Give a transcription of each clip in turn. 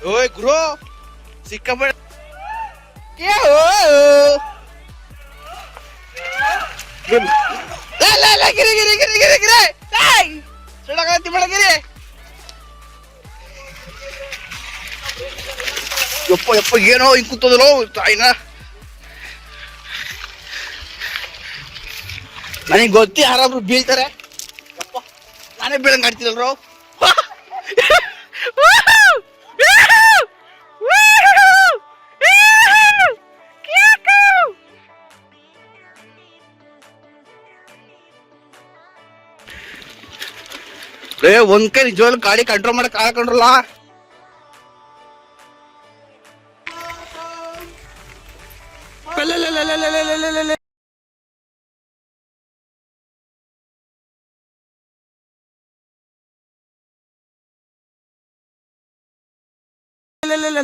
ಓಯ್ ಗುರು ಸಿಕ್ಕಾಪಟ್ಟೆ ಗಿರಿ ಗಿರಿ ಗಿರಿ ಗಿರಿ ಗಿರಿ ಸುಳ್ಳಾಗತ್ತಿ ಬೆಳಗಿರಿ ಯಪ್ಪ ಯಪ್ಪ ಏನೋ ಹಿಂಗ್ ಕೂತದಲ್ಲೋ ತಾಯಿನ ನನಗೆ ಗೊತ್ತಿ ಯಾರಾದ್ರೂ ಬೀಳ್ತಾರೆ ಯಪ್ಪ ನಾನೇ ಬೀಳಂಗ್ ಆಡ್ತಿರಲ್ರೋ ಒಂದ್ ಕೈ ನಿಜವಾಗ್ಲೂ ಗಾಡಿ ಕಂಟ್ರೋಲ್ ಮಾಡಕ್ ಹಾಕೊಂಡ್ರಲ್ಲ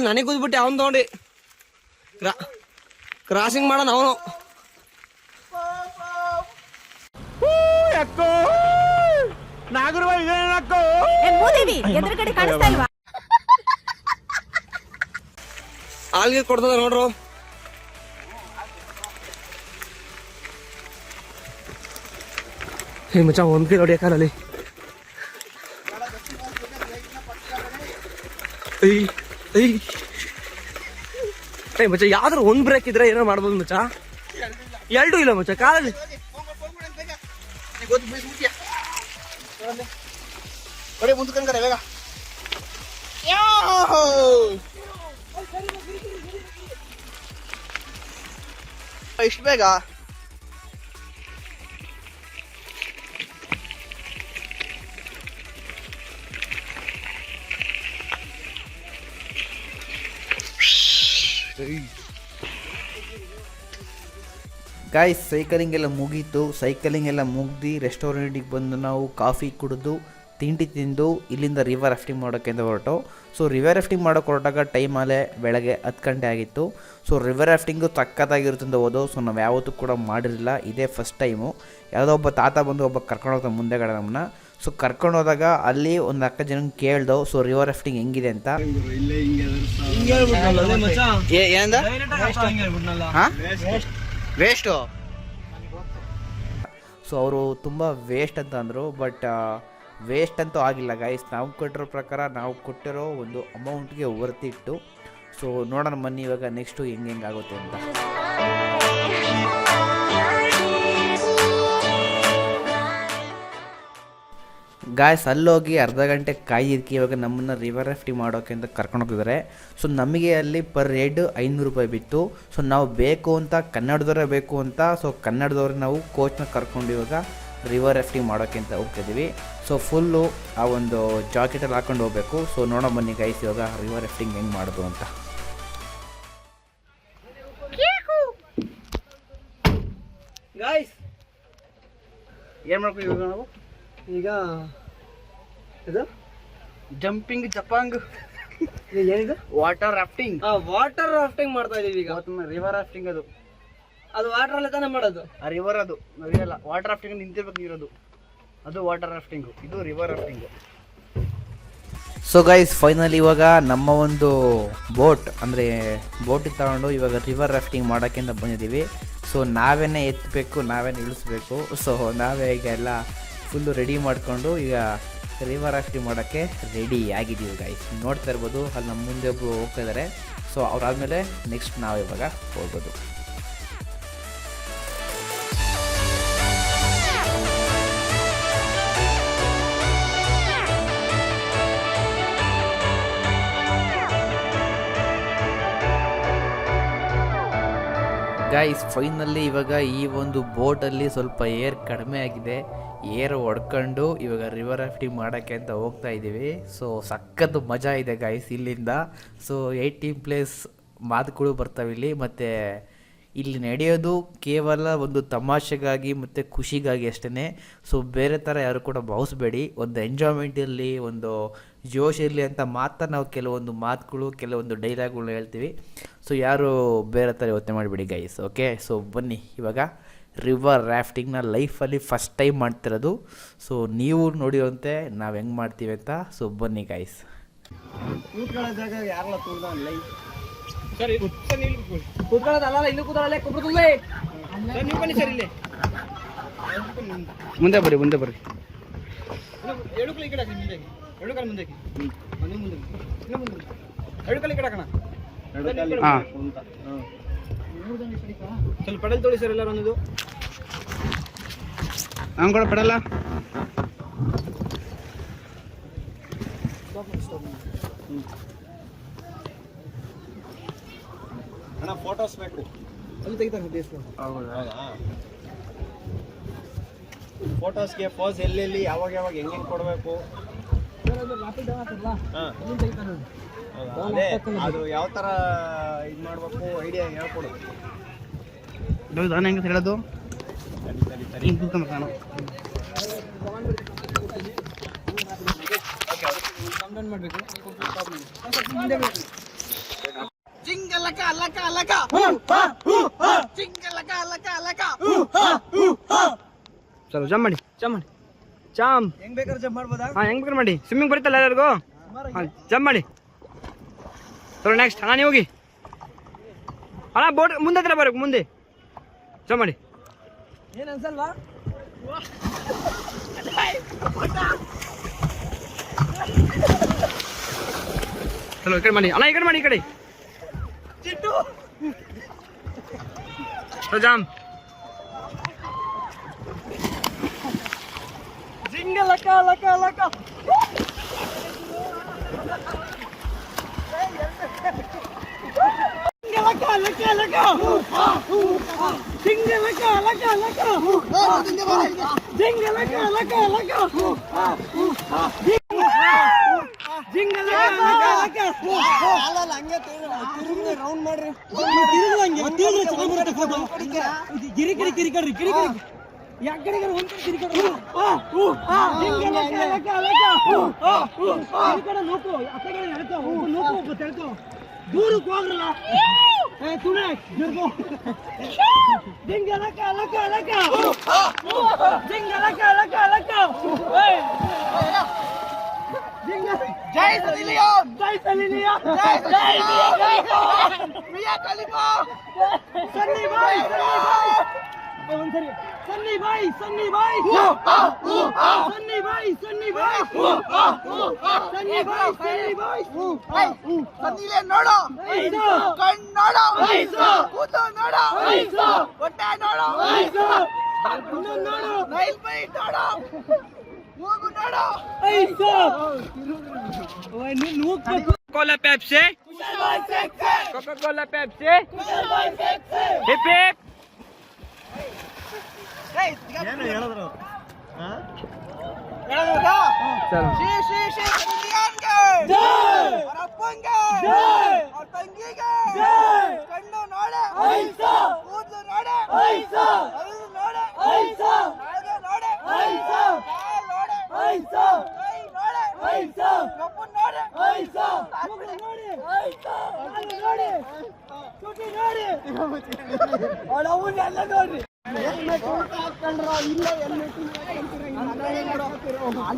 ನನಗೆ ಕೂದ್ಬಿಟ್ಟೆ ಅವನ್ ತಗೊಂಡಿ ಕ್ರಾಸಿಂಗ್ ಮಾಡೋಣ ಅವನು ಆಲ್ಗೆ ಕೊಡ್ತದ ನೋಡ್ರು ಮಚ್ಚ ಒಂದ್ ಕೈ ನೋಡಿ ಯಾಕಲ್ಲಿ ಮಚ್ಚ ಯಾವ್ದಾರು ಒಂದ್ ಬ್ರೇಕ್ ಇದ್ರೆ ಏನೋ ಮಾಡ್ಬೋದು ಮಚ್ಚ ಎರಡೂ ಇಲ್ಲ ಮಚ್ಚ ಕಾಲಲ್ಲಿ ಮುಂದಕ್ಕೆ ಬೇಗ ಇಷ್ಟು ಬೇಗ ಗಾಯ್ಸ್ ಸೈಕಲಿಂಗ್ ಎಲ್ಲ ಮುಗೀತು. ಸೈಕಲಿಂಗ್ ಎಲ್ಲ ಮುಗ್ದು ರೆಸ್ಟೋರೆಂಟಿಗೆ ಬಂದು ನಾವು ಕಾಫಿ ಕುಡಿದು ತಿಂಡಿ ತಿಂದು ಇಲ್ಲಿಂದ ರಿವರ್ ರಾಫ್ಟಿಂಗ್ ಮಾಡೋಕ್ಕೆ ಅಂತ ಹೊರಟು. ಸೊ ರಿವರ್ ರಾಫ್ಟಿಂಗ್ ಮಾಡೋಕ್ಕೆ ಹೊರಟಾಗ ಟೈಮಲ್ಲೇ ಬೆಳಗ್ಗೆ 10 ಗಂಟೆ ಆಗಿತ್ತು. ಸೊ ರಿವರ್ ರಾಫ್ಟಿಂಗು ಸಕ್ಕತ್ತಾಗಿರುತ್ತೆ ಅಂತ ಹೋದೋ. ಸೊ ನಾವು ಯಾವತ್ತೂ ಕೂಡ ಮಾಡಿರಲಿಲ್ಲ, ಇದೇ ಫಸ್ಟ್ ಟೈಮು. ಯಾವುದೋ ಒಬ್ಬ ತಾತ ಬಂದು ಒಬ್ಬ ಕರ್ಕೊಂಡು ಹೋಗ್ತಾನೆ ಮುಂದೆಗಡೆ ನಮ್ಮನ್ನ. ಸೊ ಕರ್ಕೊಂಡು ಹೋದಾಗ ಅಲ್ಲಿ ಒಂದು 4 ಜನ ಕೇಳ್ದವು ಸೊ ರಿವರ್ ರಾಫ್ಟಿಂಗ್ ಹೆಂಗಿದೆ ಅಂತ. ವೇಸ್ಟು ಸೊ ಅವರು ತುಂಬ ವೇಸ್ಟ್ ಅಂತ ಅಂದರು. ಬಟ್ ವೇಸ್ಟ್ ಅಂತೂ ಆಗಿಲ್ಲ ಗೈಸ್. ನಾವು ಕೊಟ್ಟಿರೋ ಪ್ರಕಾರ ನಾವು ಕೊಟ್ಟಿರೋ ಒಂದು ಅಮೌಂಟ್ಗೆ ವರ್ತಿಟ್ಟು. ಸೊ ನೋಡೋಣ ಬನ್ನಿ ಇವಾಗ ನೆಕ್ಸ್ಟು ಹೆಂಗೆ ಆಗುತ್ತೆ ಅಂತ. ಗಾಯ್ಸ್ ಅಲ್ಲೋಗಿ ಅರ್ಧ ಗಂಟೆ ಕಾಯಿದಕ್ಕೆ ಇವಾಗ ನಮ್ಮನ್ನು ರಿವರ್ ರಾಫ್ಟಿಂಗ್ ಮಾಡೋಕ್ಕೆ ಅಂತ ಕರ್ಕೊಂಡು ಹೋಗಿದ್ದಾರೆ. ಸೊ ನಮಗೆ ಅಲ್ಲಿ ಪರ್ ಹೆಡ್ 500 ರೂಪಾಯಿ ಬಿತ್ತು. ಸೊ ನಾವು ಬೇಕು ಅಂತ ಕನ್ನಡದವರೇ ಬೇಕು ಅಂತ ಸೊ ಕನ್ನಡದವ್ರಿಗೆ ನಾವು ಕೋಚ್ನ ಕರ್ಕೊಂಡು ಇವಾಗ ರಿವರ್ ರಾಫ್ಟಿಂಗ್ ಮಾಡೋಕ್ಕೆ ಅಂತ ಹೋಗ್ತಿದ್ದೀವಿ. ಸೊ ಫುಲ್ಲು ಆ ಒಂದು ಜಾಕೆಟಲ್ಲಿ ಹಾಕೊಂಡು ಹೋಗಬೇಕು. ಸೊ ನೋಡೋ ಬನ್ನಿ ಗೈಸ್ ಇವಾಗ ರಿವರ್ ರಾಫ್ಟಿಂಗ್ ಹೆಂಗೆ ಮಾಡೋದು ಅಂತ. ಗಾಯ್ಸ್ ಏನು ಮಾಡ್ತೀವಿ ಇವಾಗ ನಾವು? ಈಗ ಇದು ಜಂಪಿಂಗ್ ಜಪಾಂಗ್ ಏನಿದು ವಾಟರ್ ರಾಫ್ಟಿಂಗ್. ವಾಟರ್ ರಾಫ್ಟಿಂಗ್ ಮಾಡ್ತಾ ಇದೀವಿ ಈಗ. ರಿವರ್ ರಾಫ್ಟಿಂಗ್ ಅದು ವಾಟರ್ ಅಲ್ಲೇ ತಾನೇ ಮಾಡೋದು. ಆ ರಿವರ್ ಅದು ಇಲ್ಲ, ವಾಟರ್ ರಾಫ್ಟಿಂಗ್ ನಿಂತಿರ್ಬೇಕು ಇರೋದು, ಅದು ವಾಟರ್ ರಾಫ್ಟಿಂಗು, ಇದು river rafting. So guys finally ಇವಾಗ ನಮ್ಮ ಒಂದು ಬೋಟಿಗೆ ತಗೊಂಡು ಇವಾಗ ರಿವರ್ ರಾಫ್ಟಿಂಗ್ ಮಾಡೋಕ್ಕೆ ಅಂತ ಬಂದಿದ್ದೀವಿ. ಸೊ ನಾವೇನೇ ಎತ್ತಬೇಕು, ನಾವೇನೇ ಇಳಿಸ್ಬೇಕು. ಸೊ ನಾವೇ ಈಗ ಎಲ್ಲ ಫುಲ್ಲು ರೆಡಿ ಮಾಡಿಕೊಂಡು ಈಗ ರಿವರ್ ರಾಫ್ಟಿಂಗ್ ಮಾಡೋಕ್ಕೆ ರೆಡಿ ಆಗಿದ್ದೀವಿ ಗೈಸ್. ನೋಡ್ತಾ ಇರ್ಬೋದು ಅಲ್ಲಿ ನಮ್ಮ ಮುಂದೆ ಒಬ್ಬರು ಹೋಗ್ತಾ ಇದ್ದಾರೆ. ಸೊ ಅವ್ರಾದಮೇಲೆ ನೆಕ್ಸ್ಟ್ ನಾವು ಇವಾಗ ಹೋಗ್ಬೋದು. ಗೈಸ್ ಫೈನಲಿ ಇವಾಗ ಈ ಒಂದು ಬೋಟಲ್ಲಿ ಸ್ವಲ್ಪ ಏರ್ ಕಡಿಮೆ ಆಗಿದೆ. ಏರ್ ಹೊಡ್ಕೊಂಡು ಇವಾಗ ರಿವರ್ ರಾಫ್ಟಿಂಗ್ ಮಾಡೋಕ್ಕೆ ಅಂತ ಹೋಗ್ತಾ ಇದ್ದೀವಿ. ಸೊ ಸಖತ್ತು ಮಜಾ ಇದೆ ಗೈಸ್ ಇಲ್ಲಿಂದ. ಸೊ 18+ ಮಾತುಗಳು ಬರ್ತಾವೆ ಇಲ್ಲಿ. ಮತ್ತು ಇಲ್ಲಿ ನಡೆಯೋದು ಕೇವಲ ಒಂದು ತಮಾಷೆಗಾಗಿ ಮತ್ತು ಖುಷಿಗಾಗಿ ಅಷ್ಟೇ. ಸೊ ಬೇರೆ ಥರ ಯಾರು ಕೂಡ ಭಾವಿಸ್ಬೇಡಿ. ಒಂದು ಎಂಜಾಯ್ಮೆಂಟ್ ಇರಲಿ, ಒಂದು ಜೋಶ್ ಇರಲಿ ಅಂತ ಮಾತ್ರ ನಾವು ಕೆಲವೊಂದು ಮಾತುಗಳು, ಕೆಲವೊಂದು ಡೈಲಾಗ್ಗಳನ್ನ ಹೇಳ್ತೀವಿ. ಸೊ ಯಾರು ಬೇರೆ ಥರ ಯೋಚನೆ ಮಾಡಿಬಿಡಿ ಗೈಸ್. ಓಕೆ, ಸೊ ಬನ್ನಿ ಇವಾಗ ರಿವರ್ ರಾಫ್ಟಿಂಗ್ನ ಲೈಫಲ್ಲಿ ಫಸ್ಟ್ ಟೈಮ್ ಮಾಡ್ತಿರೋದು. ಸೊ ನೀವು ನೋಡಿರುವಂತೆ ನಾವು ಹೆಂಗೆ ಮಾಡ್ತೀವಿ ಅಂತ. ಸೊ ಬನ್ನಿ ಗೈಸ್. ಕೂತ್ಕೊಳ್ಳೋ ಜಾಗ ಯಾರಲ್ಲ ತುಳ್ದ ಲೈ ಸರಿ ಸರ್ ನೀವು ಕೂತ್ಕೊಳ್ಳೋದಲ್ಲ ಇಲ್ಲೂ ಕೂತ್ಕೊಳ್ಳಲ್ಲ ಕೊಬ್ಬರು ತುಳ್ಳಿ ಸರ್ ನೀವು ಬನ್ನಿ ಸರ್ ಇಲ್ಲಿ ಮುಂದೆ ಬರ್ರಿ ಎರಡು ಕೈ ಈ ಕಡೆ ಹಾಕಿ ಮುಂದೆ ಎರಡು ಕಾಲು ಮುಂದೆ ಹಾಕಿ ಮುಂದೆ ಇನ್ನು ಮುಂದೆ ಎರಡು ಕಾಲು ಈ ಕಡೆ ಹಾಕೋಣ ಹಾ ಸ್ವಲ್ಪ ಪೆಡಲ್ ತೊಳಿ ಸರ್ ಎಲ್ಲರೂ ಒಂದೊಂದು ನಾನು ಕೂಡ ಪಡಲ್ಲ ಅಣ್ಣ ಫೋಟೋಸ್ ಬೇಕು. ಅಲ್ಲಿ ತೆಗಿತಾರೆ ದೇಶ ಫೋಟೋಸ್ಗೆ ಪೋಸ್ ಎಲ್ಲೆಲ್ಲಿ ಯಾವಾಗ ಹೆಂಗೆ ಕೊಡಬೇಕು. ಅದೇ ಅದು ಯಾವ ಥರ ಇದು ಮಾಡಬೇಕು ಐಡಿಯಾ ಹೇಳ್ಕೊಡು. ನಾನು ಹೆಂಗೆ ಹೇಳೋದು ಹಿಂಗೆ ಕೂತ್ಕೊಂಡು ನಾನು ಕಂಪ್ಲೇಂಟ್ ಮಾಡಬೇಕು ಜಿಂಗಲಕ ಅಲಕ ಅಲಕ ಜಿಂಗಲಕ ಅಲಕ ಅಲಕ ಚಲೋ ಜಂಪ್ ಮಾಡಿ ಚಾಮ್ ಹೆಂಗ್ ಬೇಕಾದ್ರೆ ಜಂಪ್ ಮಾಡ್ಬೋದಾ? ಹಾಂ ಹೆಂಗ್ ಬೇಕಾದ್ರೆ ಮಾಡಿ ಸ್ವಿಮ್ಮಿಂಗ್ ಬರುತ್ತಲ್ಲ ಎಲ್ಲರಿಗೂ ಹಾಂ ಜಂಪ್ ಮಾಡಿ ಚಲೋ ನೆಕ್ಸ್ಟ್ ಅಣ್ಣ ನೀವು ಹೋಗಿ ಅಣ್ಣ ಬೋಟ್ ಮುಂದೆ ಹತ್ರ ಬರಬೇಕು ಮುಂದೆ ಜಂಪ್ ಮಾಡಿ ಏನ್ ಅನ್ಸಲ್ವಾ? ಚಲೋ ಈ ಕಡೆ ಮಾಡಿ ಅಣ್ಣ ಈ ಕಡೆ ಮಾಡಿ ಈ ಕಡೆ ಜಾಮ್ ಜಿಂಗಲಕ ಅಲಕ ಅಲಕ ಜಿಂಗಲಕ ಅಲಕ ಅಲಕ ಜಿಂಗಲಕ ಅಲಕ ಅಲಕ ಜಿಂಗಲಕ ಅಲಕ ಅಲಕ ಜಿಂಗಲಕ ಅಲಕ ಅಲಕ ಅಲ್ಲ ಹಂಗೆ ತಿರುಗಿ ರೌಂಡ್ ಮಾಡ್ರಿ ತಿರುಗಿ ಹಂಗೆ ಚೆನ್ನಾಗಿ ಬರುತ್ತೆ ಫೋಟೋ ಗಿರಿ ಗಿರಿ ಗಿರಿ ಗಿರಿ ಗಿರಿ ಗಿರಿ ಯಾಕಡೆ ಒಂದು ಗಿರಿ ಕಡೆ ಜಿಂಗಲಕ ಅಲಕ ಅಲಕ ಈ ಕಡೆ ನೋಕು ಆ ಕಡೆ ಎಳ್ಕೊ ನೋಕು ಒಬ್ಬ ತೆಳ್ಕೊ ದೂರಕ್ಕೆ ಹೋಗ್ರಲ್ಲ ಏ ತುಣೆ ಜರ್ಗೋ ಜಿಂಗಲಕ ಅಲಕ ಅಲಕ ಜಿಂಗಲಕ ಅಲಕ ಅಲಕ ಜೈ ಸಲಿಲಿಯಾ ಜೈ ಸಲಿಲಿಯಾ ಜೈ ಮಿಯಾ ಖಲೀಫಾ ಸನ್ನಿ ಭಾई ಒಂದ್ಸರಿ ಸನ್ನಿ ಭಾई ಸನ್ನಿ ಭಾई ಸನ್ನಿ ಭಾई ಸನ್ನಿ ಭಾई ಸನ್ನಿ ಭಾई ಸನ್ನಿ ಭಾई ಸನ್ನಿಲೆ ನೋಡು ಕಣ್ಣು ನೋಡು ಕೂತು ನೋಡು ಹೊಟ್ಟೆ ನೋಡು ನೋಡು ನೈಲ್ ಪೈ ನೋಡು ಮೂಗು ನೋಡು Coca-Cola Pepsi Coca-Cola Pepsi Hip hip ಏನು ಹೇಳಿದ್ರು? ಚಲೋ ಶ್ರೀ ಶ್ರೀ ಶ್ರೀ ಕಲ್ಯಾಣ್ಗೆ ಅವರ ಅಪ್ಪಂಗೆ ಅವ್ರ ತಂಗಿಗೆ ಕಣ್ಣು ನೋಡೆ ಕೂದಲು ನೋಡೆ ಅರಿವು ನೋಡೆ ನಾಲ್ಗೆ ನೋಡೆ ಕಾಲ್ ನೋಡೆ ಕೈ ನೋಡೆ ಕಪ್ಪು ನೋಡೆ ಮೂಗು ನೋಡೆ ಚುಟಿ ನೋಡೆ ಅವಳ ಅವನ್ನೆಲ್ಲ ನೋಡ್ರಿ ಹೆಲ್ಮೆಟ್ ಇಲ್ಲ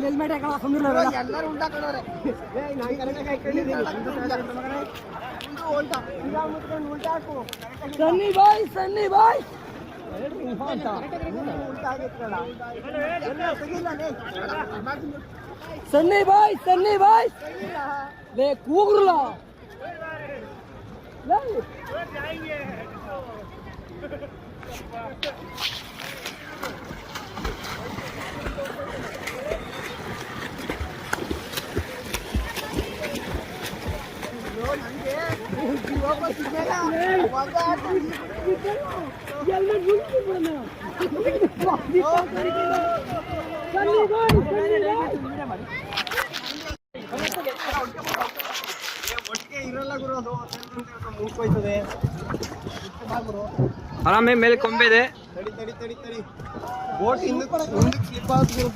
ಹೆಲ್ಮೆಟ್ ಎಲ್ಲರೂ ಉಲ್ಟಾ ಕಡೋರೆ ಸನ್ನಿ ಬಾಯ್ ಸನ್ನಿ ಬಾಯ್ ಸನ್ನಿ ಬಾಯ್ ಲೇ ಕೂಗ್ರಲ್ಲ ಒಟ್ಟಿಗೆ ಇರಲ್ಲ ಗುರು, ಅದು ಮೂಕೋಯ್ತದೆ. ಆರಾಮೇ ಮೇಲೆ ಕೊಂಬೆ ಇದೆ ತಡಿ ಬೋಟ್ ಹಿಂದಕ್ಕೆ ಸ್ಲಿಪ್ ಆದ್ರು.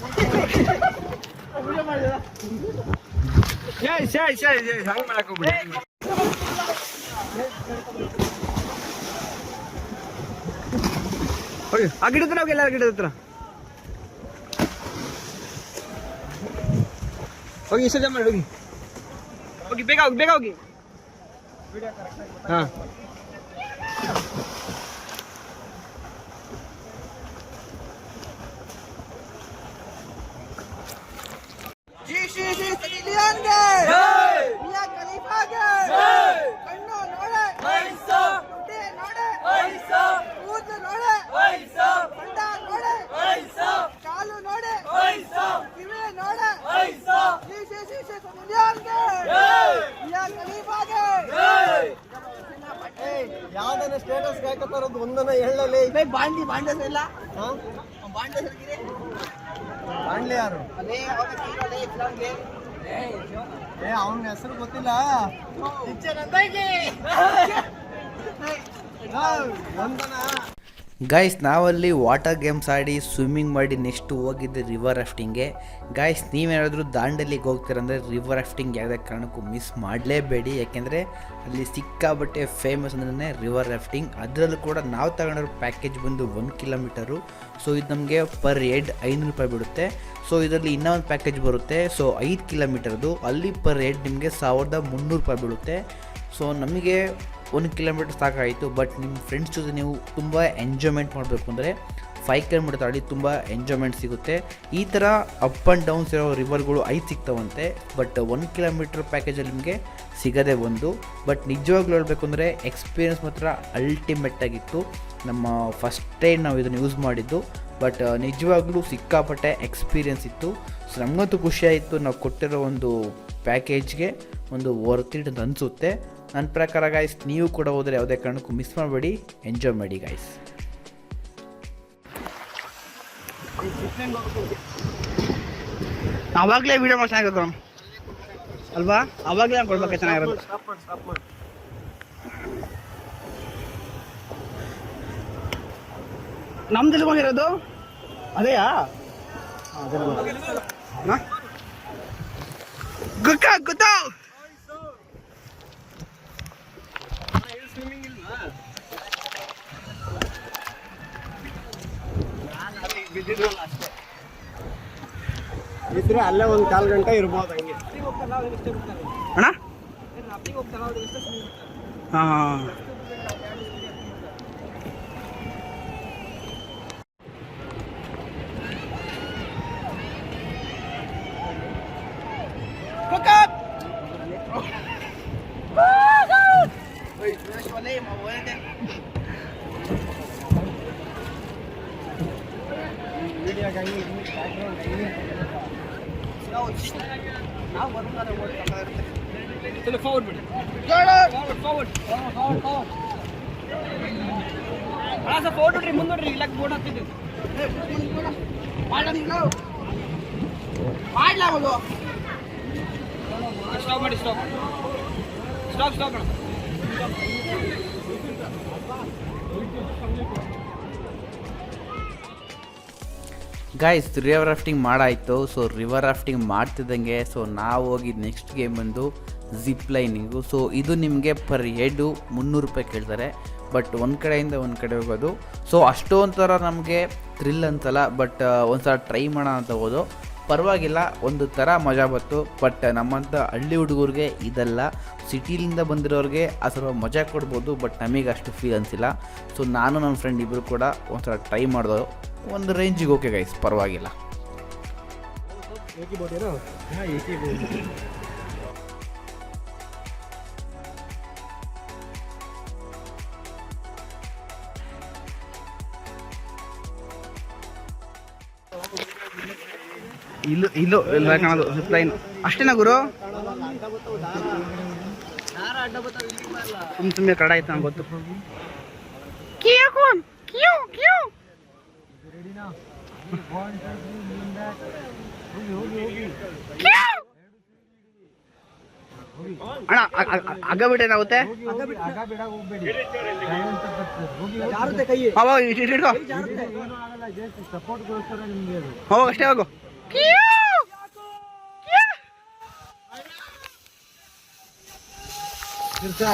ಸರಿ ಹಂಗೆ ಮಾಡಕ್ ಹೋಗ್ಬಿಡಿ ಹೋಗಿ ಆ ಗಿಡ ಹತ್ರ ಹೋಗಿ ಎಲ್ಲ ಗಿಡದ ಹತ್ರ ಹೋಗಿ ಇಷ್ಟ ಜಮ ಮಾಡಿ ಹೋಗಿ ಹೋಗಿ ಬೇಗ ಹೋಗಿ ಬೇಗ ಹೋಗಿ. ಹಾಂ ಯಾವ್ದನ್ನ ಸ್ಟೇಟಸ್ ಹಾಕತ್ತಾರದು ಒಂದನ್ನ ಹೇಳಲೇ ಬಾಂಡಿ ಬಾಂಡಸ್ ಇಲ್ಲ ಬಾಂಡ್ಲಿ ಯಾರು ಅವನ ಹೆಸರು ಗೊತ್ತಿಲ್ಲ ಒಂದನ ಗಾಯ್ಸ್ ನಾವಲ್ಲಿ ವಾಟರ್ ಗೇಮ್ಸ್ ಆಡಿ ಸ್ವಿಮ್ಮಿಂಗ್ ಮಾಡಿ ನೆಕ್ಸ್ಟ್ ಹೋಗಿದ್ದೆ ರಿವರ್ ರಾಫ್ಟಿಂಗ್ಗೆ. ಗಾಯ್ಸ್ ನೀವೇನಾದರೂ ದಾಂಡೇಲಿಗೆ ಹೋಗ್ತೀರಂದರೆ ರಿವರ್ ರಾಫ್ಟಿಂಗ್ ಯಾವುದೇ ಕಾರಣಕ್ಕೂ ಮಿಸ್ ಮಾಡಲೇಬೇಡಿ, ಯಾಕೆಂದರೆ ಅಲ್ಲಿ ಸಿಕ್ಕಾಬಟ್ಟೆ ಫೇಮಸ್ ಅಂದ್ರೆ ರಿವರ್ ರಾಫ್ಟಿಂಗ್. ಅದರಲ್ಲೂ ಕೂಡ ನಾವು ತಗೊಂಡಿರೋ ಪ್ಯಾಕೇಜ್ ಬಂದು 1 ಕಿಲೋಮೀಟರು. ಸೊ ಇದು ನಮಗೆ ಪರ್ ಹೆಡ್ 500 ರೂಪಾಯಿ ಬಿಡುತ್ತೆ. ಸೊ ಇದರಲ್ಲಿ ಇನ್ನೊಂದು ಪ್ಯಾಕೇಜ್ ಬರುತ್ತೆ, ಸೊ 5 ಕಿಲೋಮೀಟರ್ದು, ಅಲ್ಲಿ ಪರ್ ಹೆಡ್ ನಿಮಗೆ 1300 ರೂಪಾಯಿ ಬೀಳುತ್ತೆ. ಸೊ ನಮಗೆ 1 ಕಿಲೋಮೀಟರ್ ಸಾಕಾಯಿತು. ಬಟ್ ನಿಮ್ಮ ಫ್ರೆಂಡ್ಸ್ ಜೊತೆ ನೀವು ತುಂಬ ಎಂಜಾಯ್ಮೆಂಟ್ ಮಾಡಬೇಕು ಅಂದರೆ 5 ಕಿಲೋಮೀಟರ್ ತಾಳಿ ತುಂಬ ಎಂಜಾಯ್ಮೆಂಟ್ ಸಿಗುತ್ತೆ. ಈ ಥರ ಅಪ್ ಆ್ಯಂಡ್ ಡೌನ್ಸ್ ಇರೋ ರಿವರ್ಗಳು 5 ಸಿಗ್ತಾವಂತೆ. ಬಟ್ 1 ಕಿಲೋಮೀಟರ್ ಪ್ಯಾಕೇಜಲ್ಲಿ ನಿಮಗೆ ಸಿಗೋದೇ ಒಂದು. ಬಟ್ ನಿಜವಾಗ್ಲೂ ಹೇಳಬೇಕು ಅಂದರೆ ಎಕ್ಸ್ಪೀರಿಯನ್ಸ್ ಮಾತ್ರ ಅಲ್ಟಿಮೇಟ್ ಆಗಿತ್ತು. ನಮ್ಮ ಫಸ್ಟ್ ಟೈಮ್ ನಾವು ಇದನ್ನು ಯೂಸ್ ಮಾಡಿದ್ದು. ಬಟ್ ನಿಜವಾಗ್ಲೂ ಸಿಕ್ಕಾಪಟ್ಟೆ ಎಕ್ಸ್ಪೀರಿಯನ್ಸ್ ಇತ್ತು. ಸೊ ನಮಗಂತೂ ಖುಷಿಯಾಯಿತು. ನಾವು ಕೊಟ್ಟಿರೋ ಒಂದು ಪ್ಯಾಕೇಜ್ಗೆ ಒಂದು ವರ್ತ್ ಇಟ್ ಅಂತ ಅನಿಸುತ್ತೆ. ನನ್ನ ಪ್ರಕಾರ ಗಾಯ್ಸ್ ನೀವು ಕೂಡ ಹೋದರೆ ಯಾವುದೇ ಕಾರಣಕ್ಕೂ ಮಿಸ್ ಮಾಡಬೇಡಿ, ಎಂಜಾಯ್ ಮಾಡಿ ಗಾಯ್ಸ್. ಅವಾಗಲೇ ವಿಡಿಯೋ ಮಾಡಿ ಚೆನ್ನಾಗಿರೋದು ಅಲ್ವಾ? ಅವಾಗಲೇ ನಾನು ಕೊಡ್ಬೇಕು ಚೆನ್ನಾಗಿರೋದು. ನಮ್ದು ಹೋಗಿರೋದು ಅದೇಯಾ? ಗೊತ್ತಾ ಇದ್ರೆ ಅಲ್ಲೇ ಒಂದು 1/4 ಗಂಟೆ ಇರ್ಬೋದು ಹಂಗೆ ಅಣ್ಣ. ಹಾಂ ಚಲೋ ಫಾರ್ವರ್ಡ್ ಬಿಡಿ. ಫಾರ್ವರ್ಡ್ ಹಾಂ ಸರ್ ಫೋರ್ಡ್ ನೋಡ್ರಿ, ಮುಂದೆ ನೋಡ್ರಿ, ಇಲ್ಲ ಬೋರ್ಡ್ ಹಾಕ್ತಿದ್ದೆ. ಸ್ಟಾಪ್ ಮಾಡಿ, ಸ್ಟಾಪ್ ಸ್ಟಾಪ್ ಸ್ಟಾಪ್ ಅಣ್ಣ. ಗಾಯ್ಸ್ ರಿವರ್ ರಾಫ್ಟಿಂಗ್ ಮಾಡಾಯಿತು. ಸೊ ರಿವರ್ ರಾಫ್ಟಿಂಗ್ ಮಾಡ್ತಿದ್ದಂಗೆ ಸೊ ನಾವು ಹೋಗಿದ್ದು ನೆಕ್ಸ್ಟ್ ಗೇಮ್ ಬಂದು ಜಿಪ್ ಲೈನಿಂಗು. ಸೊ ಇದು ನಿಮಗೆ ಪರ್ ಹೆಡು 300 ರೂಪಾಯಿ ಕೇಳ್ತಾರೆ. ಬಟ್ ಒಂದು ಕಡೆಯಿಂದ ಒಂದು ಕಡೆ ಹೋಗೋದು. ಸೊ ಅಷ್ಟೊಂಥರ ನಮಗೆ ಥ್ರಿಲ್ ಅನ್ಸಲ್ಲ. ಬಟ್ ಒಂದು ಸಲ ಟ್ರೈ ಮಾಡೋಣ ಅಂತ ಹೋದು, ಪರವಾಗಿಲ್ಲ, ಒಂದು ಥರ ಮಜಾ ಬಂತು. ಬಟ್ ನಮ್ಮಂಥ ಹಳ್ಳಿ ಹುಡುಗರಿಗೆ ಇದೆಲ್ಲ, ಸಿಟಿಲಿಂದ ಬಂದಿರೋರಿಗೆ ಆ ಸ್ವಲ್ಪ ಮಜಾ ಕೊಡ್ಬೋದು. ಬಟ್ ನಮಗೆ ಅಷ್ಟು ಫೀಲ್ ಅನಿಸಿಲ್ಲ. ಸೊ ನಾನು ನನ್ನ ಫ್ರೆಂಡ್ ಇಬ್ಬರು ಕೂಡ ಒಂದು ಸಲ ಟ್ರೈ ಮಾಡಿದೋ, ಒಂದು ರೇಂಜಿಗೆ ಓಕೆ ಗೈಸ್, ಪರವಾಗಿಲ್ಲ. ಇಲ್ಲೂ ಇಲ್ಲ ಕಾಣೋದು ಜಿಪ್ ಲೈನ್ ಅಷ್ಟೇನಾ ಗುರು? ಸುಮ್ಮನೆ ಕಡ ಆಯ್ತು ನಂಗೆ ಗೊತ್ತು. ಅಣ್ಣ ಹಗ್ಗ ಬಿಟ್ಟು ಏನಾಗುತ್ತೆ? ಹೋಗ ಅಷ್ಟೇ, ಹೋಗು.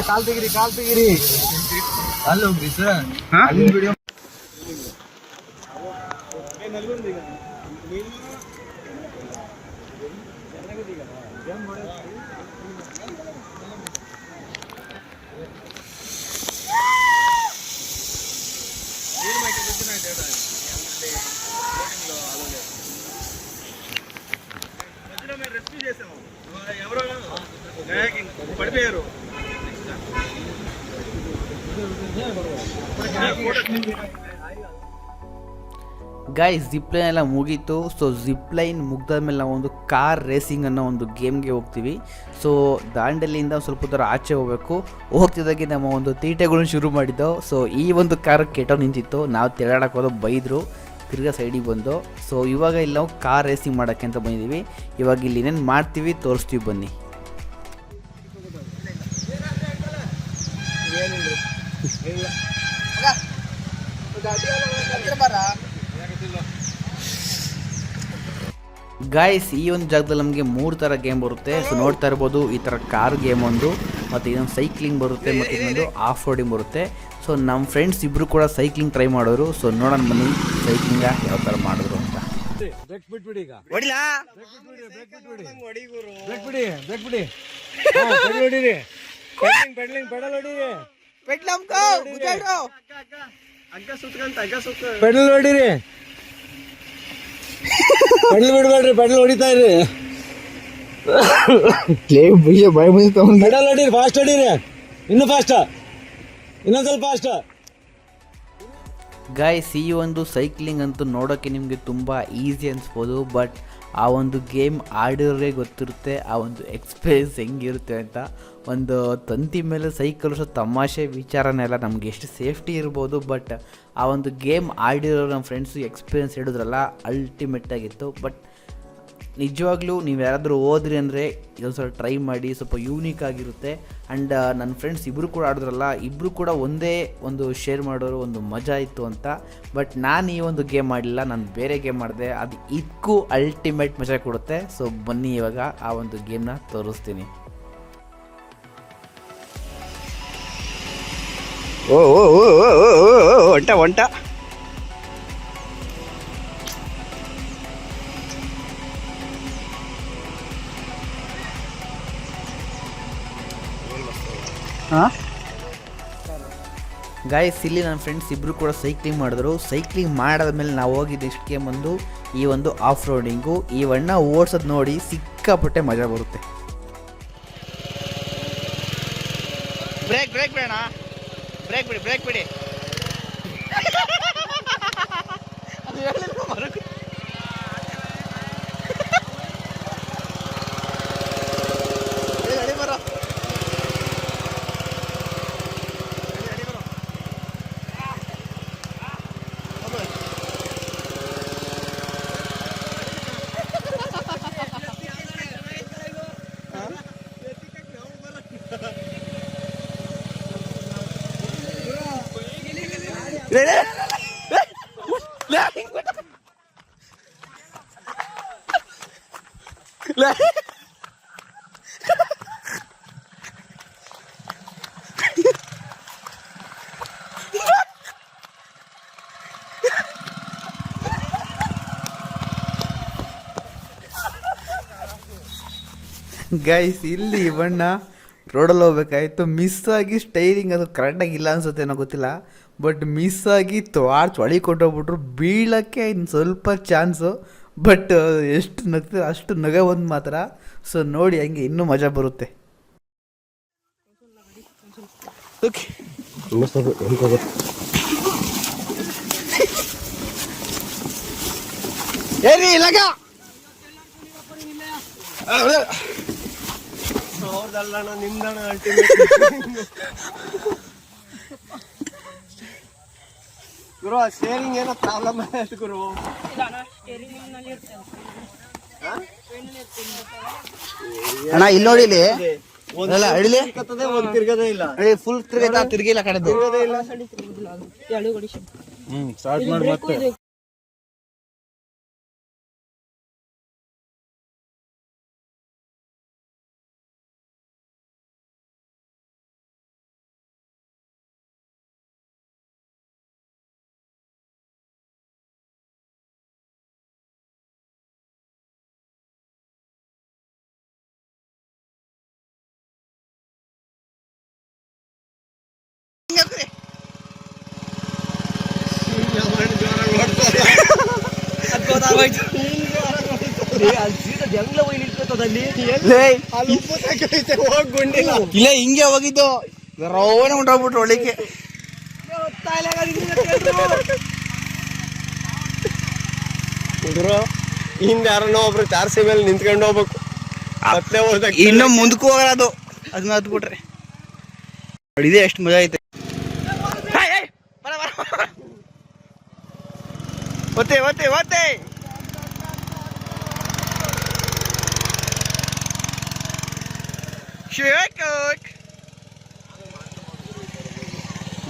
ಕಾಲ್ ತೆಗಿರಿ ಅಲ್ಲಿ ಹೋಗ್ರಿ ಸರ್. ವಿಡಿಯೋ రెస్క్యూ చేసాము ఎవరో పడిపోయారు. ಗಾಯ್ಸ್ ಜಿಪ್ಲೈನ್ ಎಲ್ಲ ಮುಗೀತು. ಸೊ ಜಿಪ್ಲೈನ್ ಮುಗ್ದಾದ್ಮೇಲೆ ನಾವು ಒಂದು ಕಾರ್ ರೇಸಿಂಗ್ ಅನ್ನೋ ಒಂದು ಗೇಮ್ಗೆ ಹೋಗ್ತೀವಿ. ಸೊ ದಾಂಡೇಲಿಯಿಂದ ಸ್ವಲ್ಪ ದೂರ ಆಚೆ ಹೋಗಬೇಕು. ಹೋಗ್ತಿದ್ದಾಗೆ ನಮ್ಮ ಒಂದು ತೀಟೆಗಳನ್ನ ಶುರು ಮಾಡಿದ್ದೆವು. ಸೊ ಈ ಒಂದು ಕಾರ್ ಕೆಟ್ಟೋ ನಿಂತಿತ್ತು, ನಾವು ತಿರುಗಾಡಕ್ಕೆ ಹೋದೋ ಬೈದರು, ತಿರ್ಗಾ ಸೈಡಿಗೆ ಬಂದು. ಸೊ ಇವಾಗ ಇಲ್ಲಿ ನಾವು ಕಾರ್ ರೇಸಿಂಗ್ ಮಾಡೋಕ್ಕೆ ಅಂತ ಬಂದಿದ್ದೀವಿ. ಇವಾಗ ಇಲ್ಲಿ ಏನೇನು ಮಾಡ್ತೀವಿ ತೋರಿಸ್ತೀವಿ ಬನ್ನಿ. ಗಾಯ್ಸ್ ಈ ಒಂದು ಜಾಗದಲ್ಲಿ ನಮಗೆ 3 ಥರ ಗೇಮ್ ಬರುತ್ತೆ. ಸೊ ನೋಡ್ತಾ ಇರ್ಬೋದು, ಈ ಥರ ಕಾರ್ ಗೇಮ್ ಒಂದು, ಮತ್ತು ಇನ್ನೊಂದು ಸೈಕ್ಲಿಂಗ್ ಬರುತ್ತೆ, ಮತ್ತು ಇನ್ನೊಂದು ಆಫ್ ರೋಡಿಂಗ್ ಬರುತ್ತೆ. ಸೊ ನಮ್ಮ ಫ್ರೆಂಡ್ಸ್ ಇಬ್ಬರು ಕೂಡ ಸೈಕ್ಲಿಂಗ್ ಟ್ರೈ ಮಾಡೋರು. ಸೊ ನೋಡೋಣ ಬನ್ನಿ ಸೈಕ್ಲಿಂಗ ಯಾವ ಥರ ಮಾಡಿದ್ರು ಅಂತ. ಪೆಡಲ್ ಹೊಡಿರಿ, ಪೆಡಲ್ ಬಿಡ್ಬೇಡ್ರಿ, ಪೆಡಲ್ ಹೊಡಿತಾ ಇರ್ರಿ. ಪೆಡಲ್ ಹೊಡೀರಿ, ಫಾಸ್ಟ್ ಹೊಡೀರಿ, ಇನ್ನು ಫಾಸ್ಟ್, ಇನ್ನೊಂದು ಸ್ವಲ್ಪ ಫಾಸ್ಟ್. ಗಾಯ್ಸ್ ಈ ಒಂದು ಸೈಕ್ಲಿಂಗ್ ಅಂತೂ ನೋಡೋಕ್ಕೆ ನಿಮಗೆ ತುಂಬ ಈಸಿ ಅನಿಸ್ಬೋದು, ಬಟ್ ಆ ಒಂದು ಗೇಮ್ ಆಡಿರೋರೇ ಗೊತ್ತಿರುತ್ತೆ ಆ ಒಂದು ಎಕ್ಸ್ಪೀರಿಯನ್ಸ್ ಹೆಂಗಿರುತ್ತೆ ಅಂತ. ಒಂದು ತಂತಿ ಮೇಲೆ ಸೈಕಲ್ ತಮಾಷೆ ವಿಚಾರನೆಲ್ಲ ನಮ್ಗೆ ಎಷ್ಟು ಸೇಫ್ಟಿ ಇರ್ಬೋದು, ಬಟ್ ಆ ಒಂದು ಗೇಮ್ ಆಡಿರೋ ನಮ್ಮ ಫ್ರೆಂಡ್ಸು ಎಕ್ಸ್ಪೀರಿಯನ್ಸ್ ಹೇಳಿದ್ರಲ್ಲ ಅಲ್ಟಿಮೇಟ್ ಆಗಿತ್ತು. ಬಟ್ ನಿಜವಾಗ್ಲೂ ನೀವು ಯಾರಾದರೂ ಹೋದ್ರಿ ಅಂದರೆ ಇದೊಂದು ಸ್ವಲ್ಪ ಟ್ರೈ ಮಾಡಿ, ಸ್ವಲ್ಪ ಯೂನಿಕ್ ಆಗಿರುತ್ತೆ. ಆ್ಯಂಡ್ ನನ್ನ ಫ್ರೆಂಡ್ಸ್ ಇಬ್ಬರು ಕೂಡ ಆಡಿದ್ರಲ್ಲ, ಇಬ್ಬರು ಕೂಡ ಒಂದೇ ಒಂದು ಶೇರ್ ಮಾಡೋರು, ಒಂದು ಮಜಾ ಇತ್ತು ಅಂತ. ಬಟ್ ನಾನು ಈ ಒಂದು ಗೇಮ್ ಮಾಡಲಿಲ್ಲ, ನಾನು ಬೇರೆ ಗೇಮ್ ಮಾಡಿದೆ, ಅದು ಇದಕ್ಕೂ ಅಲ್ಟಿಮೇಟ್ ಮಜಾ ಕೊಡುತ್ತೆ. ಸೊ ಬನ್ನಿ ಇವಾಗ ಆ ಒಂದು ಗೇಮ್ನ ತೋರಿಸ್ತೀನಿ. ಓ ಓ ಓ ಒಂಟ ಒಂಟ ಗಾಯ್ಸ್ ಇಲ್ಲಿ ನನ್ನ ಫ್ರೆಂಡ್ಸ್ ಇಬ್ಬರು ಕೂಡ ಸೈಕ್ಲಿಂಗ್ ಮಾಡಿದ್ರು. ಸೈಕ್ಲಿಂಗ್ ಮಾಡಾದ್ಮೇಲೆ ನಾವು ಹೋಗಿ ನೆಕ್ಸ್ಟ್ ಗೇಮ್ ಬಂದು ಈ ಒಂದು ಆಫ್ ರೋಡಿಂಗು. ಈ ವಣ್ಣ ಓಡಿಸೋದು ನೋಡಿ ಸಿಕ್ಕಾಪಟ್ಟೆ ಮಜಾ ಬರುತ್ತೆ. ಬ್ರೇಕ್ ಬ್ರೇಕ್ ಬೇಡ, ಬ್ರೇಕ್ ಬಿಡಿ, ಬ್ರೇಕ್ ಬಿಡಿ. ಗೈಸ್ ಇಲ್ಲಿ ಬಣ್ಣ ರೋಡಲ್ಲಿ ಹೋಗ್ಬೇಕಾಯ್ತು, ಮಿಸ್ ಆಗಿ ಸ್ಟೈರಿಂಗ್ ಅದು ಕರೆಕ್ಟಾಗಿ ಇಲ್ಲ ಅನ್ಸುತ್ತೆ ಏನೋ ಗೊತ್ತಿಲ್ಲ, ಬಟ್ ಮಿಸ್ ಆಗಿ ಹೊಳಿಕೊಂಡೋಗ್ಬಿಟ್ರು. ಬೀಳೋಕ್ಕೆ ಇನ್ನು ಸ್ವಲ್ಪ ಚಾನ್ಸು, ಬಟ್ ಎಷ್ಟು ನಗ್ತದೆ ಅಷ್ಟು ನಗ ಒಂದು ಮಾತ್ರ. ಸೊ ನೋಡಿ ಹಂಗೆ ಇನ್ನೂ ಮಜಾ ಬರುತ್ತೆ. ಅವ್ರದಲ್ಲ ನಿಮ್ದಣ ಅಲ್ಟಿಮೇಟ್. ಗುರು ಸ್ಟೇರಿಂಗ್ ಏನೋ ಪ್ರಾಬ್ಲಮ್ ಆಯ್ತು ಗುರು. ಅಣ್ಣ ಇಲ್ಲಿ ನೋಡಿ, ಇಲ್ಲಿ ಅಡಿಲಿ ಒಂದ್ ತಿರ್ಗದೇ ಇಲ್ಲ, ಫುಲ್ ತಿರ್ಗಿಲ್ಲ ಕಡೆದು. ತಿರ್ಗದೇ ಇಲ್ಲ. ಸ್ಟಾರ್ಟ್ ಮಾಡಿ ಮತ್ತೆ. ಇಲ್ಲ ಹಿಂಗೆ ಹೋಗಿದ್ದು ರೌನ ಉಂಟಾಗ್ಬಿಟ್ರು ಒಳಿಕೆ. ಹುಡುಗರು ಹಿಂದೆ ಯಾರನ್ನೋ ಒಬ್ರು ಚಾರ್ಸಿ ಮೇಲೆ ನಿಂತ್ಕೊಂಡು ಹೋಗ್ಬೇಕು. ಇನ್ನು ಮುಂದಕ್ಕೂ ಹೋಗಲ್ಲ ಅದು ಅದನ್ನ ಹತ್ಬಿಟ್ರೆ. ಇದೇ ಎಷ್ಟು ಮಜಾ ಐತೆ. ಒತ್ತೆ ಒತ್ತೆ ಒತ್ತೆ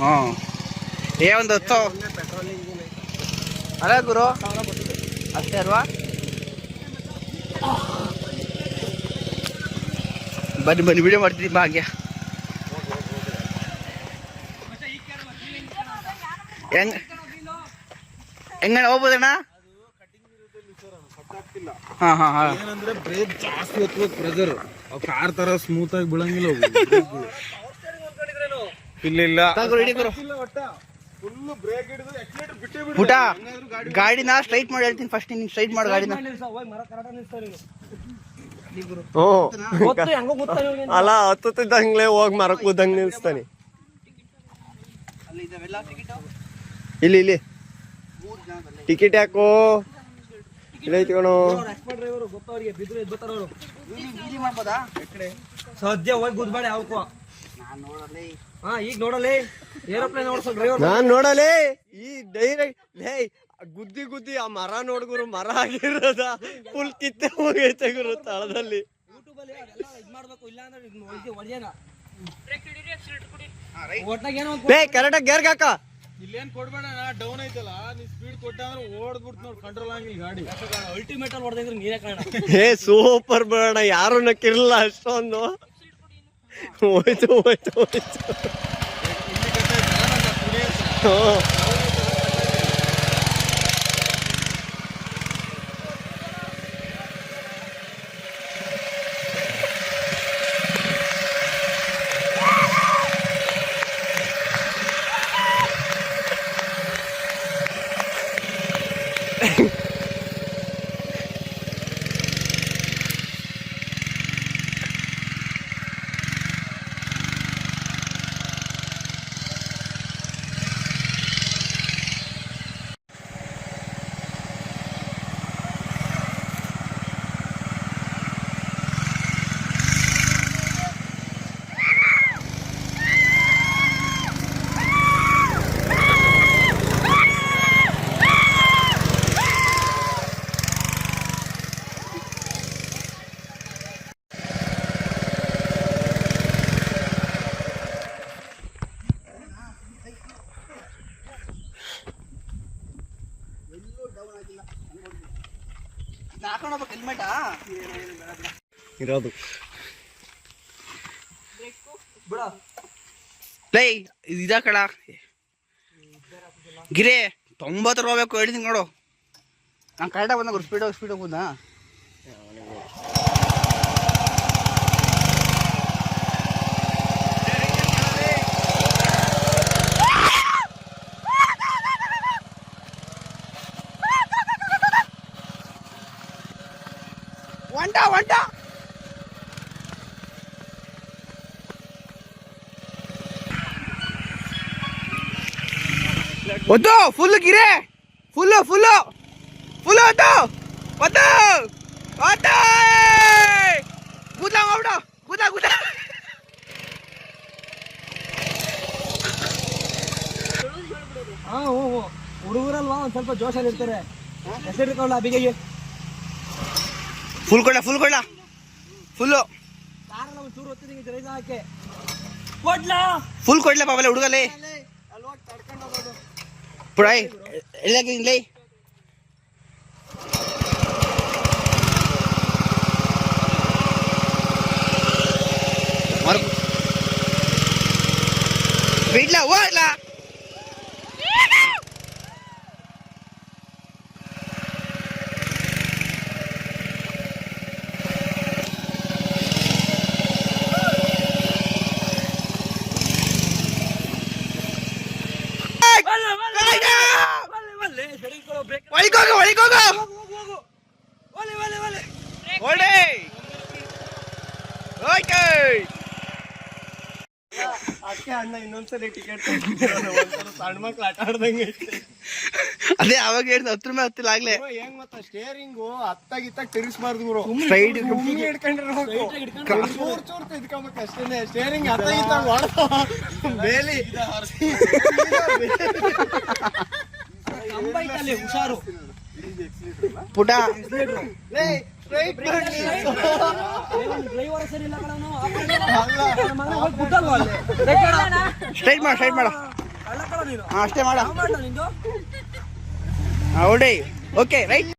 ಹಾಂ ಒಂದು ಹೊತ್ತು ಅಲ್ಲ ಗುರು ಅಷ್ಟೇ ಅಲ್ವಾ. ಬನ್ನಿ ಬನ್ನಿ ವಿಡಿಯೋ ಮಾಡ್ತಿದ್ದೀನಿ ಭಾಗ್ಯ. ಹೆಂಗಣ್ಣ ಹೋಗ್ಬೋದಣ್ಣ? ಹಾ ಹಾ ಹಾ. ಏನಂದ್ರೆ ಬ್ರೇಕ್ ಜಾಸ್ತಿ ಹೊತ್ತು ಪ್ರೆಷರ್ ಕಾರ್ ತರ ಸ್ಮೂತ್ ಆಗಿ ಬೀಳಂಗಿಲ್ಲ. ಇಲ್ಲ ಪುಟ ಗಾಡಿನ ಸ್ಟ್ರೈಟ್ ಮಾಡಿ ಹೇಳ್ತೀನಿ ಫಸ್ಟ್. ನೀನು ಸ್ಟ್ರೈಟ್ ಮಾಡಿ ಗಾಡಿನ. ಅಲ್ಲ ಹತ್ತುತ್ತಿದ್ದಂಗ್ಲೆ ಹೋಗಿ ಮರಕ್ ಕೂದಂಗ್ ನಿಲ್ಸ್ತಾನೆ. ಇಲ್ಲಿ ಇಲ್ಲಿ ಟಿಕೆಟ್ ಯಾಕೋ ಇಲ್ಲ ಐತ್ಕೊಣೋ. ಸದ್ಯ ಹೋಗಿ ಗುದ್ಬೇಡ ಯಾವಕ್ಕೂ. ಈಗ ನೋಡಲಿ ಏರೋಪ್ಲೇನ್ ಓಡಿಸೋ ಡ್ರೈವರ್ ನಾನ್ ನೋಡಲೇ ಈ ಡೈರೆಕ್ಟ್ ಗುದ್ದಿ ಗುದ್ದಿ ಆ ಮರ ನೋಡ್ಗುರು ಮರ ಆಗಿರೋದ ಫುಲ್ ಕಿತ್ತೆ ಹೋಗೈತೆ ಗುರು ತಳದಲ್ಲಿ. ಕರೆಕ್ಟಾಗಿ ಗೇರ್ಗೆ ಹಾಕ. ಇಲ್ಲೇನ್ ಕೊಡ್ಬೇಡ ಡೌನ್ ಐತಲ್ಲ ನೀ ಸ್ಪೀಡ್ ಕೊಟ್ಟ ಅಂದ್ರೆ ಓಡ್ಬಿಡ್ತು ನೋಡಿ ಕಂಟ್ರೋಲ್ ಆಗಿಲ್ಲ ಗಾಡಿ. ಅಲ್ಟಿಮೇಟ್ ಅಲ್ಲಿ ಹೊಡೆದಿದ್ರೆ ನೀರೇ ಕಾರಣ. ಸೂಪರ್ ಬೇಡ ಯಾರು ನಕ್ಕಿರಲ್ಲ ಅಷ್ಟೊಂದು. ಹೋಯ್ತು ಹೋಯ್ತು ಹೋಯ್ತು. ಇರೋದು ಲೈ ಇದಾಕಳ ಗಿರೇ 90 ಹೋಗ್ಬೇಕು ಹೇಳ್ತೀನಿ ನೋಡು. ನಾನು ಕರೆಕ್ಟಾಗಿ ಬಂದ ಸ್ಪೀಡ್ ಹೋಗ್ಬೋದಾ? ಒಂಟ ಒತ್ತು ಫುಲ್ ಗಿರೆ ಫುಲ್ ಒತ್ತು ಕೂದ ಮಾಡ್ಬಿಡು ಕೂದ ಹುಡುಗರಲ್ವಾ ಒಂದ್ ಸ್ವಲ್ಪ ಜೋಶಲ್ಲಿ ಇರ್ತಾರೆ. ಹೆಸರಿಕೊಳ್ಳ ಬಿಗೆಗೆ ಫುಲ್ ಕೊಡ್ಲ ಫುಲ್ಲು ಕಾರಲ್ಲ ಒಂಚೂರು ಹೊತ್ತಿಗೆ ರೈಸ್ ಹಾಕಿ ಕೊಡ್ಲಾ ಫುಲ್ ಕೊಡ್ಲ ಪಾಪಲೆ ಹುಡುಗಲೇ ಪುಡಾಯ್ ಎಲ್ಲಾಗಿಲ್ಲ ಬಿಡ್ಲ ಹೋಗ್ಲ ಅದಕ್ಕೆ ಅಣ್ಣ ಇನ್ನೊಂದ್ಸರಿ ಟಿಕೆಟ್ ಸಣ್ಣ ಮಕ್ಳು ಆಟ ಆಡ್ದಂಗೆ ಐತೆ. ಅದೇ ಅವಾಗ ಹೇಳಿದ 10 ರೂಪಾಯಿ ಹತ್ತಿಲ್ಲ ಆಗ್ಲೇ. ಹೆಂಗ್ ಗೊತ್ತಾ, ಸ್ಟೇರಿಂಗು ಅತ್ತಾಗಿತ್ತಾಗ ತಿರುಗಿಸ್ಬಾರ್ದು ಗುರು, Straight ಹಿಡ್ಕೊಂಡಿರ್ಬೇಕು, ಚೂರ್ ಚೂರ್ ತಿದ್ಕೊಬೇಕು ಅಷ್ಟೇನೆ. ಸ್ಟೇರಿಂಗ್ ಅತ್ತಾಗಿತ್ತಾಗ ಬೇಲಿ ಕಂಬೈತಲ್ಲಿ ಹುಷಾರು. ಪುಟ ಡ್ರೈವರ್ ಸರಿ ಇಲ್ಲ ಕಣೋ, ಬಿಟ್ಟಲ್ವಾ ಅಲ್ಲಿ? ಸ್ಟ್ರೈಟ್ ಮಾಡ ಅಲ್ಲ ಕಣ ನೀನು, ಅಷ್ಟೇ ಮಾಡ. ಮಾಡ್ಲಾ ನಿಂದು? ಹೊಡಿ. Okay right.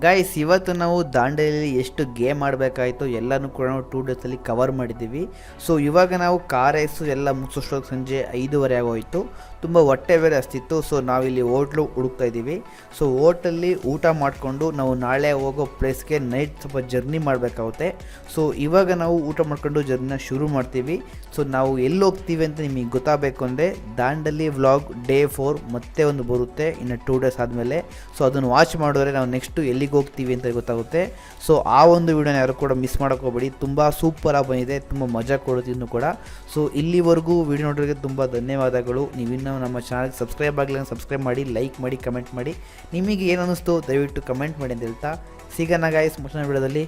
ಗೈಸ್, ಇವತ್ತು ನಾವು ದಾಂಡೇಲಿ ಎಷ್ಟು ಗೇಮ್ ಆಡಬೇಕಾಯಿತು ಎಲ್ಲನೂ ಕೂಡ ನಾವು 2 ಡೇಸಲ್ಲಿ ಕವರ್ ಮಾಡಿದ್ದೀವಿ. ಸೊ ಇವಾಗ ನಾವು ಕಾರ್ ರೇಸು ಎಲ್ಲ ಮುಗಿಸೋಷ್ಟೊತ್ತಿಗೆ ಸಂಜೆ 5:30 ಆಗೋಯಿತು. ತುಂಬ ಹೊಟ್ಟೆ ಬೇರೆ ಹಸ್ತಿತ್ತು. ಸೊ ನಾವಿಲ್ಲಿ ಹೋಟ್ಲು ಹುಡುಕ್ತಾ ಇದ್ದೀವಿ. ಸೊ ಹೋಟೆಲ್ಲಿ ಊಟ ಮಾಡಿಕೊಂಡು ನಾವು ನಾಳೆ ಹೋಗೋ ಪ್ಲೇಸ್ಗೆ ನೈಟ್ ಸ್ವಲ್ಪ ಜರ್ನಿ ಮಾಡಬೇಕಾಗುತ್ತೆ. ಸೊ ಇವಾಗ ನಾವು ಊಟ ಮಾಡ್ಕೊಂಡು ಜರ್ನಿನ ಶುರು ಮಾಡ್ತೀವಿ. ಸೊ ನಾವು ಎಲ್ಲಿ ಹೋಗ್ತೀವಿ ಅಂತ ನಿಮಗೆ ಗೊತ್ತಾಗಬೇಕು ಅಂದರೆ ದಾಂಡೇಲಿ ವ್ಲಾಗ್ ಡೇ 4 ಮತ್ತೆ ಒಂದು ಬರುತ್ತೆ ಇನ್ನು 2 ಡೇಸ್ ಆದಮೇಲೆ. ಸೊ ಅದನ್ನು ವಾಚ್ ಮಾಡಿದ್ರೆ ನಾವು ನೆಕ್ಸ್ಟು ಎಲ್ಲಿಗೆ ಹೋಗ್ತೀವಿ ಅಂತ ಗೊತ್ತಾಗುತ್ತೆ. ಸೊ ಆ ಒಂದು ವಿಡಿಯೋನ ಯಾರು ಕೂಡ ಮಿಸ್ ಮಾಡೋಕೆ ಹೋಗಬೇಡಿ. ತುಂಬ ಸೂಪರಾಗಿ ಬಂದಿದೆ, ತುಂಬ ಮಜಾ ಕೊಡೋದಿನ್ನು ಕೂಡ. ಸೊ ಇಲ್ಲಿವರೆಗೂ ವಿಡಿಯೋ ನೋಡೋರಿಗೆ ತುಂಬ ಧನ್ಯವಾದಗಳು. ನೀವಿನ್ನೂ ನಮ್ಮ ಚಾನಲ್ಗೆ ಸಬ್ಸ್ಕ್ರೈಬ್ ಆಗಲಿಲ್ಲ, ಸಬ್ಸ್ಕ್ರೈಬ್ ಮಾಡಿ, ಲೈಕ್ ಮಾಡಿ, ಕಮೆಂಟ್ ಮಾಡಿ. ನಿಮಗೆ ಏನು ಅನ್ನಿಸ್ತು ದಯವಿಟ್ಟು ಕಮೆಂಟ್ ಮಾಡಿ ಅಂತ ಹೇಳ್ತಾ ಸಿಗೋಣ ಗಾಯ್ಸ್ ಮುಂದಿನ ವಿಡಿಯೋದಲ್ಲಿ.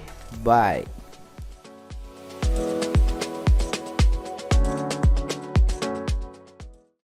ಬಾಯ್.